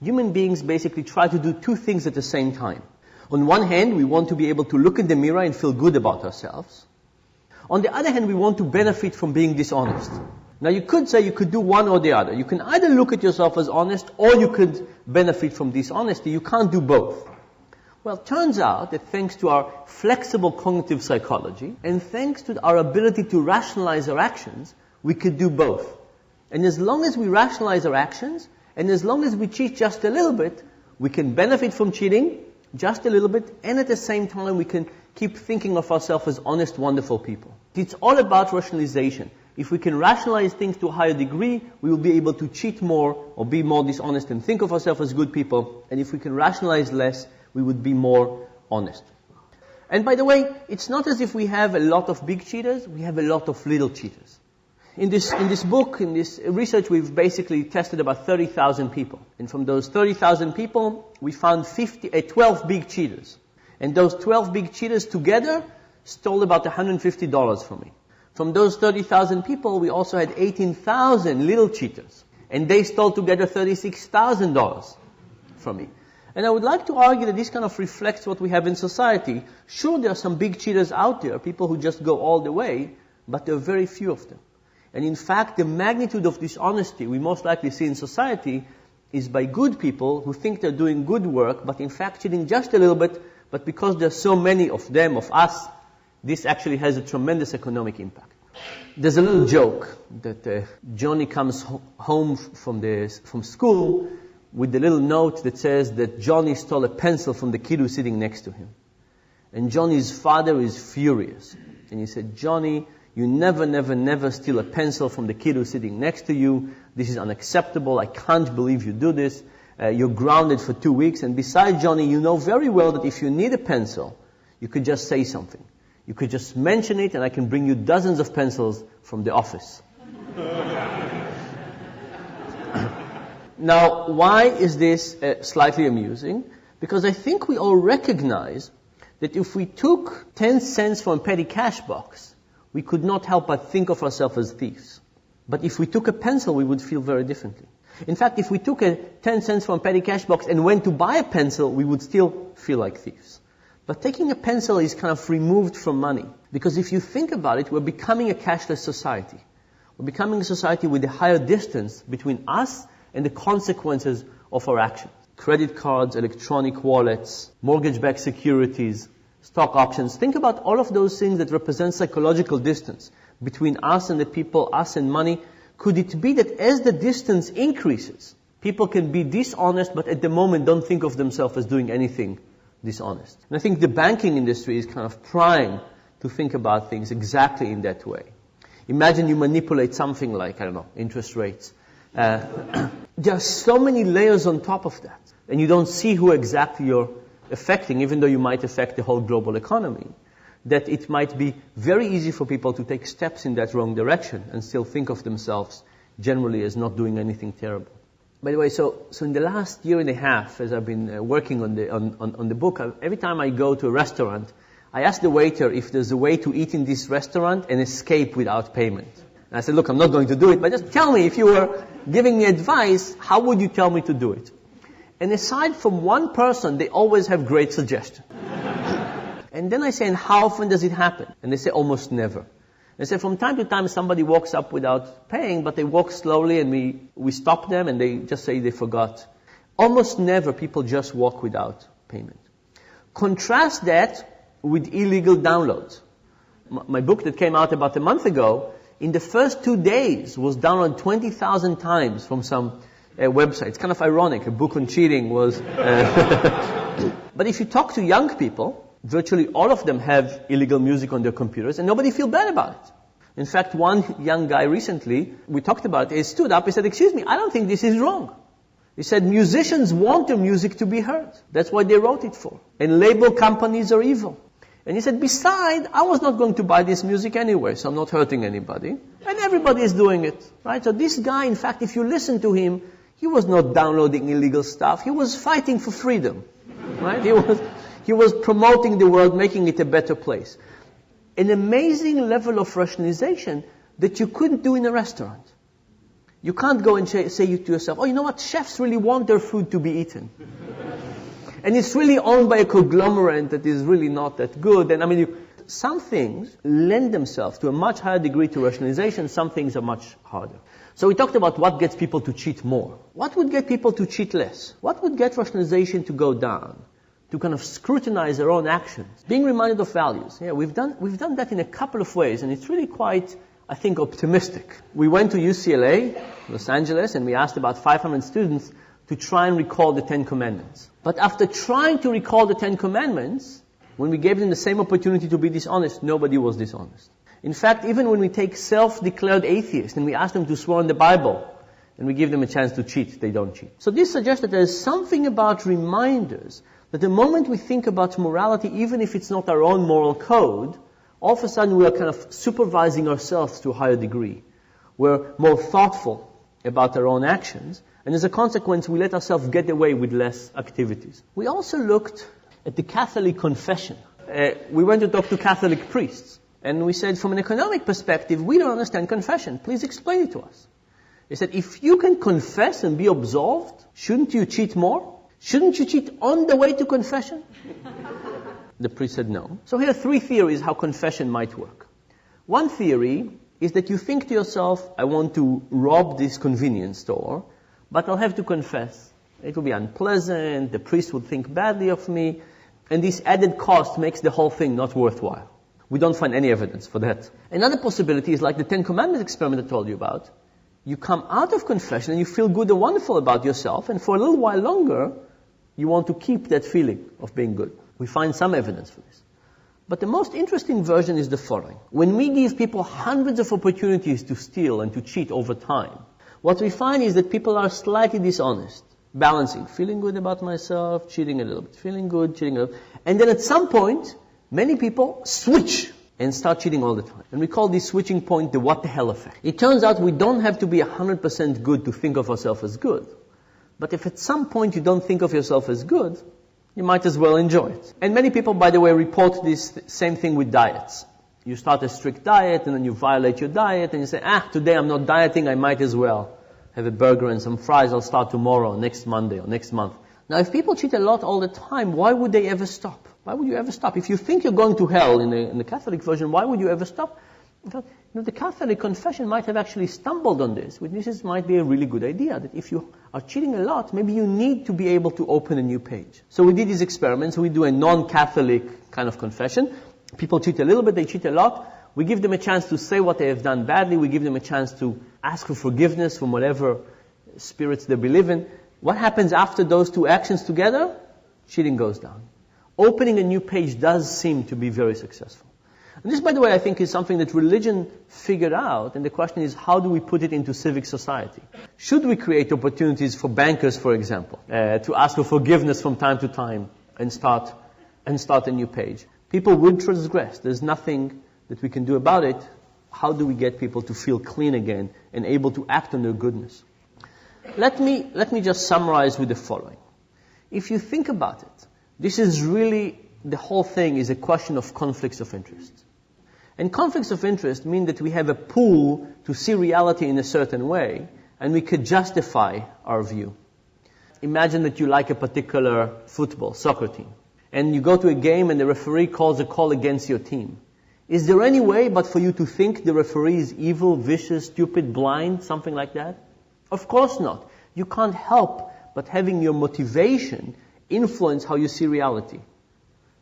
Human beings basically try to do two things at the same time. On one hand, we want to be able to look in the mirror and feel good about ourselves. On the other hand, we want to benefit from being dishonest. Now you could say you could do one or the other. You can either look at yourself as honest or you could benefit from dishonesty. You can't do both. Well, it turns out that thanks to our flexible cognitive psychology and thanks to our ability to rationalize our actions, we could do both. And as long as we rationalize our actions and as long as we cheat just a little bit, we can benefit from cheating just a little bit, and at the same time we can keep thinking of ourselves as honest, wonderful people. It's all about rationalization. If we can rationalize things to a higher degree, we will be able to cheat more or be more dishonest and think of ourselves as good people. And if we can rationalize less, we would be more honest. And by the way, it's not as if we have a lot of big cheaters, we have a lot of little cheaters. In this book, in this research, we've basically tested about 30,000 people. And from those 30,000 people, we found 12 big cheaters. And those 12 big cheaters together stole about $150 from me. From those 30,000 people, we also had 18,000 little cheaters. And they stole together $36,000 from me. And I would like to argue that this kind of reflects what we have in society. Sure, there are some big cheaters out there, people who just go all the way, but there are very few of them. And in fact, the magnitude of dishonesty we most likely see in society is by good people who think they're doing good work, but in fact cheating just a little bit, but because there are so many of them, of us, this actually has a tremendous economic impact. There's a little joke that Johnny comes home from school with the little note that says that Johnny stole a pencil from the kid who's sitting next to him. And Johnny's father is furious. And he said, Johnny, you never steal a pencil from the kid who's sitting next to you. This is unacceptable. I can't believe you do this. You're grounded for 2 weeks. And besides, Johnny, you know very well that if you need a pencil, you could just say something. You could just mention it and I can bring you dozens of pencils from the office. Now, why is this slightly amusing? Because I think we all recognize that if we took 10 cents from a petty cash box, we could not help but think of ourselves as thieves. But if we took a pencil, we would feel very differently. In fact, if we took 10 cents from a petty cash box and went to buy a pencil, we would still feel like thieves. But taking a pencil is kind of removed from money. Because if you think about it, we're becoming a cashless society. We're becoming a society with a higher distance between us and the consequences of our actions. Credit cards, electronic wallets, mortgage-backed securities, stock options. Think about all of those things that represent psychological distance between us and the people, us and money. Could it be that as the distance increases, people can be dishonest, but at the moment don't think of themselves as doing anything dishonest? And I think the banking industry is kind of primed to think about things exactly in that way. Imagine you manipulate something like, interest rates. There are so many layers on top of that. And you don't see who exactly you're affecting, even though you might affect the whole global economy, that it might be very easy for people to take steps in that wrong direction and still think of themselves generally as not doing anything terrible. By the way, so in the last year and a half, as I've been working on the book, every time I go to a restaurant, I ask the waiter if there's a way to eat in this restaurant and escape without payment. And I said, look, I'm not going to do it, but just tell me, if you were giving me advice, how would you tell me to do it? And aside from one person, they always have great suggestions. And then I say, and how often does it happen? And they say, almost never. They say, from time to time, somebody walks up without paying, but they walk slowly and we stop them and they just say they forgot. Almost never people just walk without payment. Contrast that with illegal downloads. My book that came out about a month ago, in the first 2 days, was downloaded 20,000 times from some website. It's kind of ironic. A book on cheating was... But if you talk to young people, virtually all of them have illegal music on their computers, and nobody feels bad about it. In fact, one young guy recently, we talked about it, he stood up, he said, excuse me, I don't think this is wrong. He said, musicians want their music to be heard. That's what they wrote it for. And label companies are evil. And he said, besides, I was not going to buy this music anyway, so I'm not hurting anybody. And everybody is doing it, right? So this guy, in fact, if you listen to him, he was not downloading illegal stuff. He was fighting for freedom, right? He was promoting the world, making it a better place. An amazing level of rationalization that you couldn't do in a restaurant. You can't go and say to yourself, oh, you know what, chefs really want their food to be eaten. And it's really owned by a conglomerate that is really not that good. And I mean, some things lend themselves to a much higher degree to rationalization, some things are much harder. So we talked about what gets people to cheat more. What would get people to cheat less? What would get rationalization to go down? To kind of scrutinize their own actions. Being reminded of values. Yeah, we've done that in a couple of ways, and it's really quite, I think, optimistic. We went to UCLA, Los Angeles, and we asked about 500 students to try and recall the 10 Commandments. But after trying to recall the 10 Commandments, when we gave them the same opportunity to be dishonest, nobody was dishonest. In fact, even when we take self-declared atheists and we ask them to swear on the Bible, and we give them a chance to cheat, they don't cheat. So this suggests that there's something about reminders that the moment we think about morality, even if it's not our own moral code, all of a sudden we are kind of supervising ourselves to a higher degree. We're more thoughtful about our own actions, and as a consequence, we let ourselves get away with less activities. We also looked at the Catholic confession. We went to talk to Catholic priests, and we said, from an economic perspective, we don't understand confession. Please explain it to us. They said, if you can confess and be absolved, shouldn't you cheat more? Shouldn't you cheat on the way to confession? The priest said no. So here are 3 theories how confession might work. One theory is that you think to yourself, I want to rob this convenience store, but I'll have to confess. It will be unpleasant, the priest will think badly of me, and this added cost makes the whole thing not worthwhile. We don't find any evidence for that. Another possibility is like the 10 Commandments experiment I told you about. You come out of confession and you feel good and wonderful about yourself, and for a little while longer, you want to keep that feeling of being good. We find some evidence for this. But the most interesting version is the following. When we give people hundreds of opportunities to steal and to cheat over time, what we find is that people are slightly dishonest, balancing, feeling good about myself, cheating a little bit, feeling good, cheating a little bit. And then at some point, many people switch and start cheating all the time. And we call this switching point the what the hell effect. It turns out we don't have to be 100% good to think of ourselves as good. But if at some point you don't think of yourself as good, you might as well enjoy it. And many people, by the way, report this same thing with diets. You start a strict diet and then you violate your diet and you say, today I'm not dieting, I might as well have a burger and some fries, I'll start tomorrow, next Monday or next month. Now if people cheat a lot all the time, why would they ever stop? Why would you ever stop? If you think you're going to hell in the Catholic version, why would you ever stop? In fact, the Catholic confession might have actually stumbled on this. This might be a really good idea, that if you are cheating a lot, maybe you need to be able to open a new page. So we did these experiments. We do a non-Catholic kind of confession. People cheat a little bit, they cheat a lot. We give them a chance to say what they have done badly. We give them a chance to ask for forgiveness from whatever spirits they believe in. What happens after those 2 actions together? Cheating goes down. Opening a new page does seem to be very successful. And this, by the way, I think is something that religion figured out, and the question is, how do we put it into civic society? Should we create opportunities for bankers, for example, to ask for forgiveness from time to time and start a new page? People would transgress. There's nothing that we can do about it. How do we get people to feel clean again and able to act on their goodness? Let me just summarize with the following. If you think about it, this is really, the whole thing is a question of conflicts of interest. And conflicts of interest mean that we have a pool to see reality in a certain way, and we could justify our view. Imagine that you like a particular soccer team, and you go to a game and the referee calls a call against your team. Is there any way but for you to think the referee is evil, vicious, stupid, blind, something like that? Of course not. You can't help but having your motivation influence how you see reality.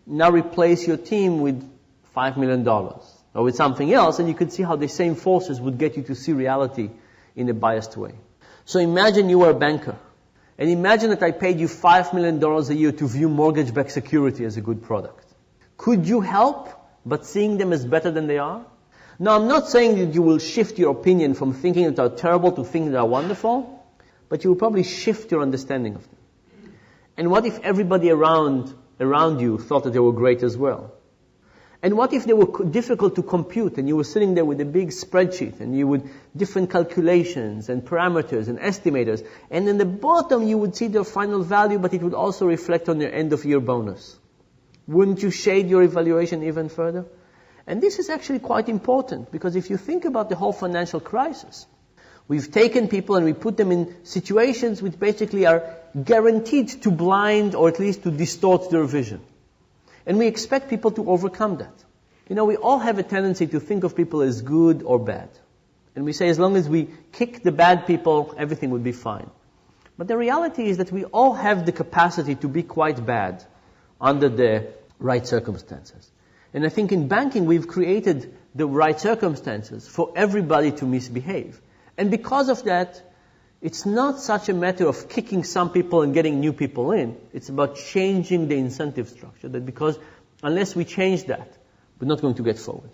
Now replace your team with $5 million or with something else, and you could see how the same forces would get you to see reality in a biased way. So imagine you were a banker, and imagine that I paid you $5 million a year to view mortgage-backed security as a good product. Could you help but seeing them as better than they are? Now, I'm not saying that you will shift your opinion from thinking that they're terrible to thinking that they're wonderful, but you will probably shift your understanding of them. And what if everybody around you thought that they were great as well? And what if they were difficult to compute and you were sitting there with a big spreadsheet and you would different calculations and parameters and estimators, and in the bottom you would see their final value, but it would also reflect on your end of year bonus? Wouldn't you shade your evaluation even further? And this is actually quite important, because if you think about the whole financial crisis, We've taken people and we put them in situations which basically are guaranteed to blind or at least to distort their vision. And we expect people to overcome that. We all have a tendency to think of people as good or bad. And we say as long as we kick the bad people, everything would be fine. But the reality is that we all have the capacity to be quite bad under the right circumstances. And I think in banking we've created the right circumstances for everybody to misbehave. And because of that, it's not such a matter of kicking some people and getting new people in. It's about changing the incentive structure. That because unless we change that, we're not going to get forward.